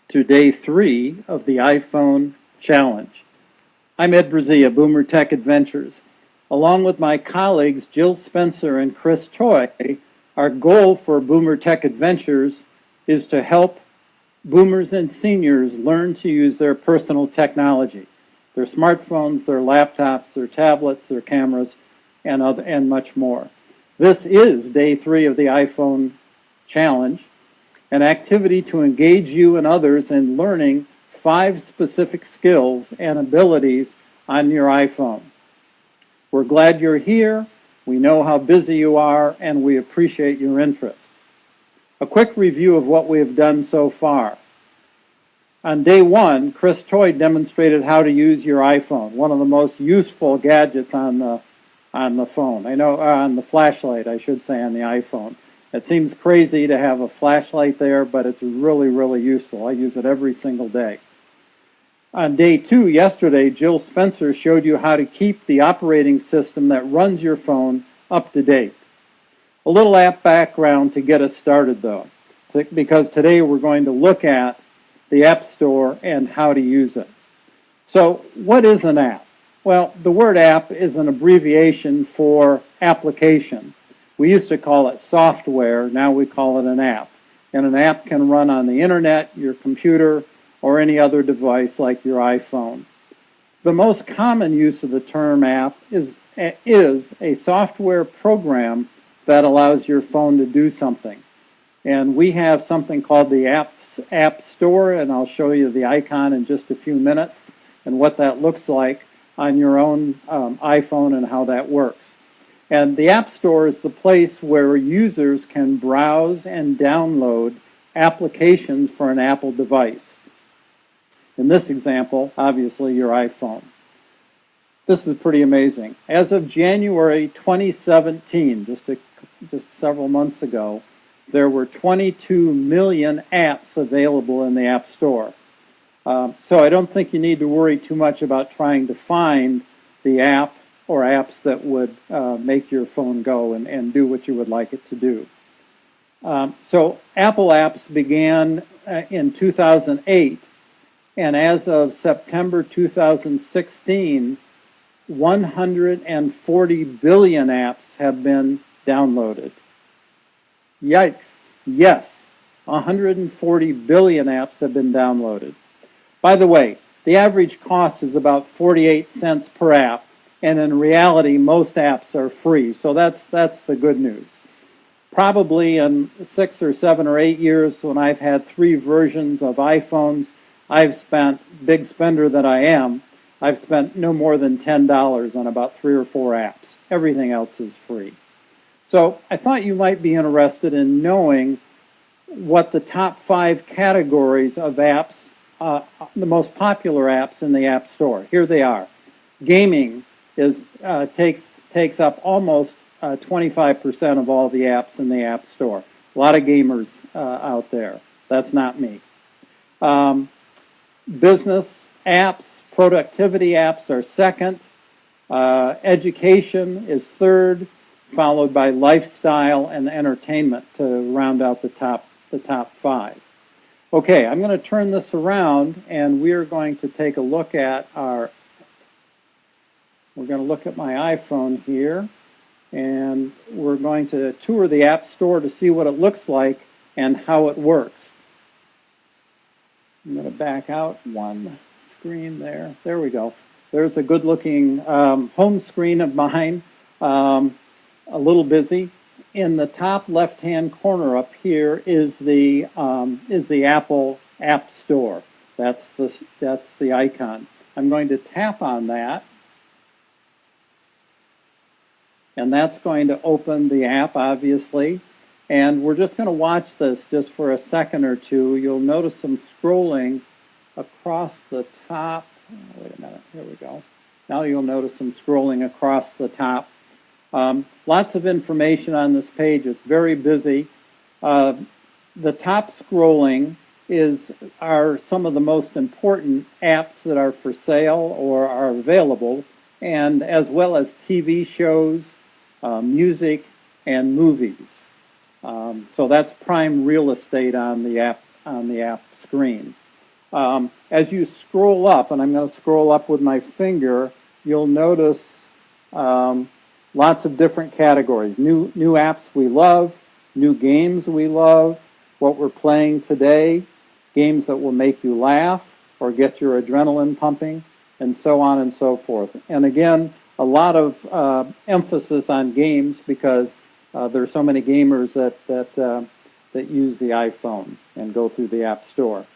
to day 3 of the iPhone challenge. I'm Ed Brazee of BoomerTech Adventures. Along with my colleagues Jill Spencer and Chris Toy, our goal for BoomerTech Adventures is to help boomers and seniors learn to use their personal technology, their smartphones, their laptops, their tablets, their cameras, and much more. This is day 3 of the iPhone challenge, an activity to engage you and others in learning 5 specific skills and abilities on your iPhone. We're glad you're here. We know how busy you are, and we appreciate your interest. A quick review of what we have done so far. On day 1, Chris Toy demonstrated how to use your iPhone, one of the most useful gadgets on the phone. On the flashlight, I should say, on the iPhone. It seems crazy to have a flashlight there, but it's really, really useful. I use it every single day. On day 2, yesterday, Jill Spencer showed you how to keep the operating system that runs your phone up to date. A little app background to get us started, though, because today we're going to look at the App Store and how to use it. So, what is an app? Well, the word app is an abbreviation for application. We used to call it software, now we call it an app. And an app can run on the internet, your computer, or any other device like your iPhone. The most common use of the term app is a software program that allows your phone to do something. And we have something called the App Store, and I'll show you the icon in just a few minutes and what that looks like on your own iPhone and how that works. And the App Store is the place where users can browse and download applications for an Apple device. In this example, obviously, your iPhone. This is pretty amazing. As of January 2017, just several months ago, there were 22 million apps available in the App Store. So I don't think you need to worry too much about trying to find the app or apps that would make your phone go and do what you would like it to do. So Apple apps began in 2008, and as of September 2016, 140 billion apps have been downloaded. Yikes. Yes, 140 billion apps have been downloaded. By the way, the average cost is about 48 cents per app, and in reality, most apps are free, so that's the good news. Probably in 6 or 7 or 8 years, when I've had 3 versions of iPhones, I've spent, big spender that I am, I've spent no more than $10 on about 3 or 4 apps. Everything else is free. So I thought you might be interested in knowing what the top 5 categories of apps, the most popular apps in the App Store. Here they are. Gaming takes up almost 25% of all the apps in the App Store. A lot of gamers out there. That's not me. Business apps, productivity apps are second. Education is third, followed by lifestyle and entertainment to round out the top 5. Okay, I'm going to turn this around, and we're going to take a look at we're going to look at my iPhone here, and we're going to tour the App Store to see what it looks like and how it works. I'm going to back out one screen there. There we go. There's a good-looking home screen of mine. A little busy. In the top left-hand corner up here is the Apple App Store. That's the icon. I'm going to tap on that, and that's going to open the app, obviously. And we're just going to watch this just for a second or two. You'll notice some scrolling across the top. Oh, wait a minute. Here we go. Now you'll notice some scrolling across the top. Lots of information on this page. It's very busy. The top scrolling are some of the most important apps that are for sale or are available, and as well as TV shows, music, and movies. So that's prime real estate on the app screen. As you scroll up, and I'm going to scroll up with my finger, you'll notice lots of different categories. New apps we love, new games we love, what we're playing today, games that will make you laugh or get your adrenaline pumping, and so on and so forth. And again, a lot of emphasis on games because there are so many gamers that use the iPhone and go through the App Store.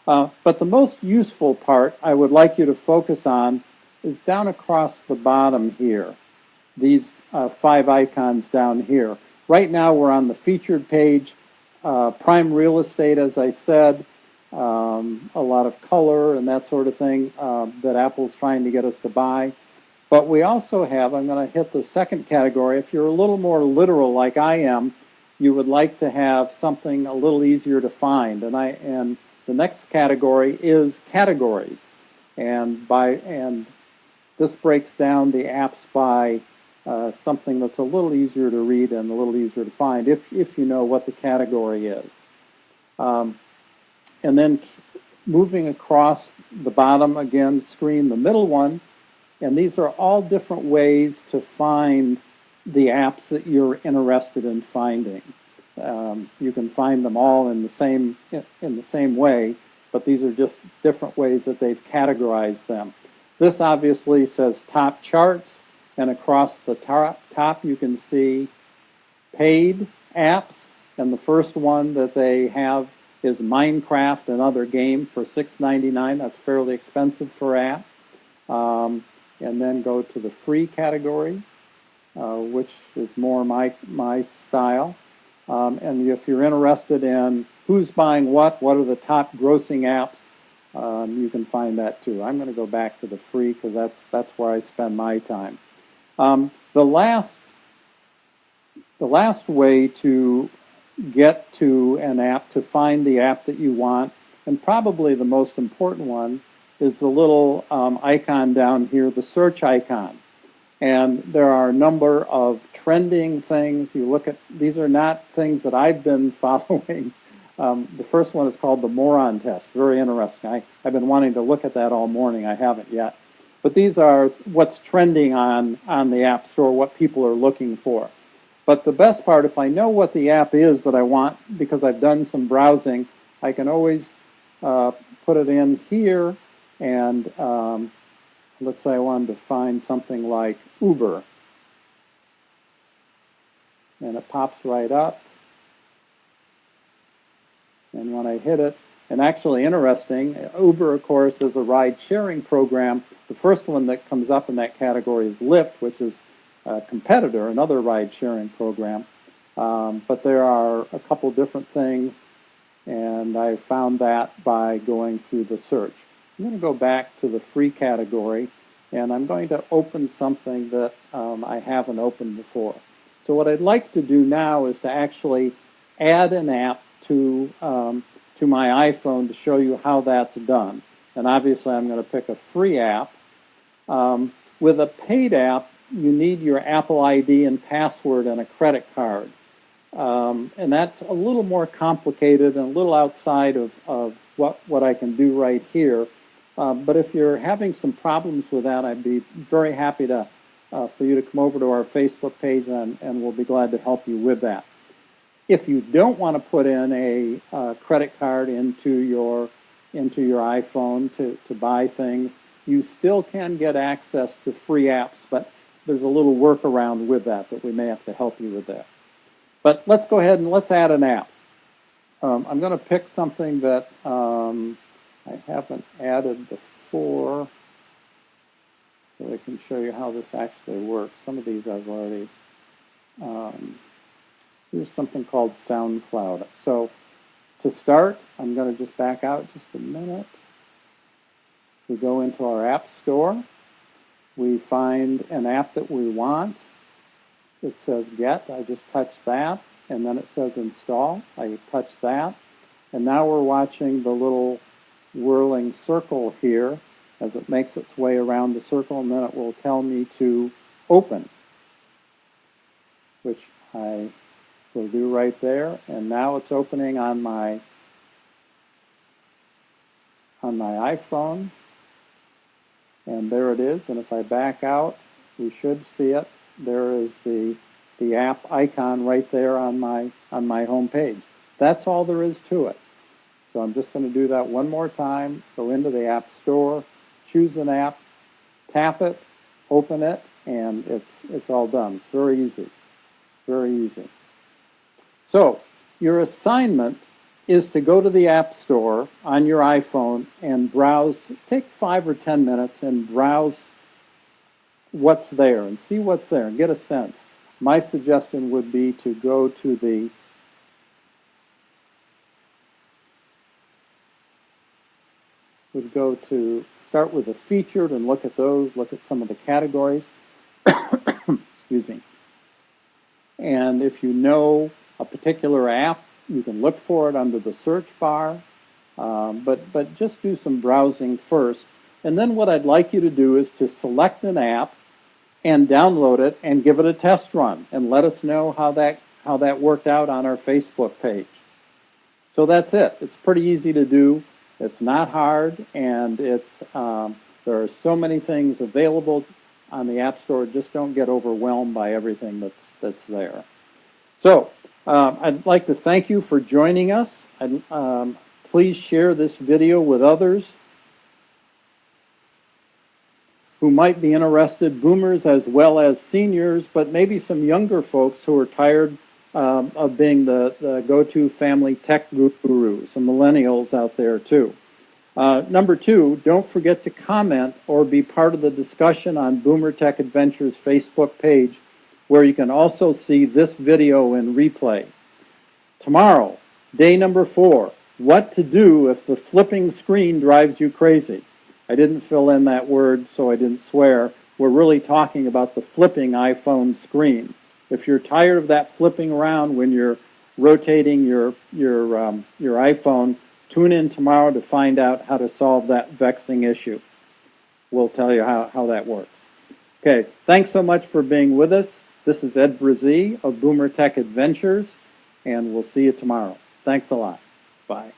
But the most useful part I would like you to focus on is down across the bottom here, these 5 icons down here. Right now we're on the featured page, prime real estate, as I said, a lot of color and that sort of thing that Apple's trying to get us to buy. But we also have, I'm going to hit the second category. If you're a little more literal like I am, you would like to have something a little easier to find. And the next category is categories. And this breaks down the apps by something that's a little easier to read and a little easier to find if you know what the category is. And then moving across the bottom again, screen, the middle one, and these are all different ways to find the apps that you're interested in finding. You can find them all in the same way, but these are just different ways that they've categorized them. This obviously says top charts, and across the top you can see paid apps, and the first one that they have is Minecraft, another game for $6.99. That's fairly expensive for app. And then go to the free category, which is more my style. And if you're interested in who's buying what are the top grossing apps, you can find that too. I'm going to go back to the free because that's where I spend my time. The last way to get to an app, to find the app that you want, and probably the most important one, is the little icon down here, the search icon. And there are a number of trending things. You look at, these are not things that I've been following. The first one is called the moron test. Very interesting. I've been wanting to look at that all morning. I haven't yet. But these are what's trending on the App Store, what people are looking for. But the best part, if I know what the app is that I want, because I've done some browsing, I can always put it in here. And let's say I wanted to find something like Uber. And it pops right up. And when I hit it, and actually interesting, Uber, of course, is a ride-sharing program. The first one that comes up in that category is Lyft, which is a competitor, another ride-sharing program. But there are a couple different things, and I found that by going through the search. I'm going to go back to the free category, and I'm going to open something that I haven't opened before. So what I'd like to do now is to actually add an app to my iPhone to show you how that's done. And obviously I'm going to pick a free app. With a paid app, you need your Apple ID and password and a credit card. And that's a little more complicated and a little outside of what I can do right here. But if you're having some problems with that, I'd be very happy to for you to come over to our Facebook page, and we'll be glad to help you with that. If you don't want to put in a credit card into your iPhone to buy things, you still can get access to free apps, but there's a little workaround with that we may have to help you with that. But let's go ahead and let's add an app. I'm going to pick something that I haven't added before, so I can show you how this actually works. Some of these I've already, here's something called SoundCloud. So to start, I'm going to just back out just a minute. We go into our App Store. We find an app that we want. It says Get. I just touch that. And then it says Install. I touch that. And now we're watching the little whirling circle here as it makes its way around the circle, and then it will tell me to open, which I will do right there. And now it's opening on my on my iPhone. And there it is. And if I back out, we should see it. There is the app icon right there on my home page. That's all there is to it. So I'm just going to do that one more time. Go into the App Store, choose an app, tap it, open it, and it's all done. It's very easy. Very easy. So your assignment is to go to the App Store on your iPhone and browse, take 5 or 10 minutes and browse what's there and see what's there and get a sense. My suggestion would be to go to start with the featured and look at those, look at some of the categories. Excuse me. And if you know a particular app, you can look for it under the search bar, but just do some browsing first. And then what I'd like you to do is to select an app and download it and give it a test run and let us know how that worked out on our Facebook page. So that's it. It's pretty easy to do. It's not hard, and there are so many things available on the App Store. Just don't get overwhelmed by everything that's there. So I'd like to thank you for joining us. Please share this video with others who might be interested, boomers as well as seniors, but maybe some younger folks who are tired of being the go-to family tech gurus, some millennials out there too. Number 2, don't forget to comment or be part of the discussion on BoomerTech Adventures Facebook page, where you can also see this video in replay. Tomorrow, day number 4, what to do if the flipping screen drives you crazy. I didn't fill in that word, so I didn't swear. We're really talking about the flipping iPhone screen. If you're tired of that flipping around when you're rotating your iPhone, tune in tomorrow to find out how to solve that vexing issue. We'll tell you how that works. Okay, thanks so much for being with us. This is Ed Brazee of BoomerTech Adventures, and we'll see you tomorrow. Thanks a lot. Bye.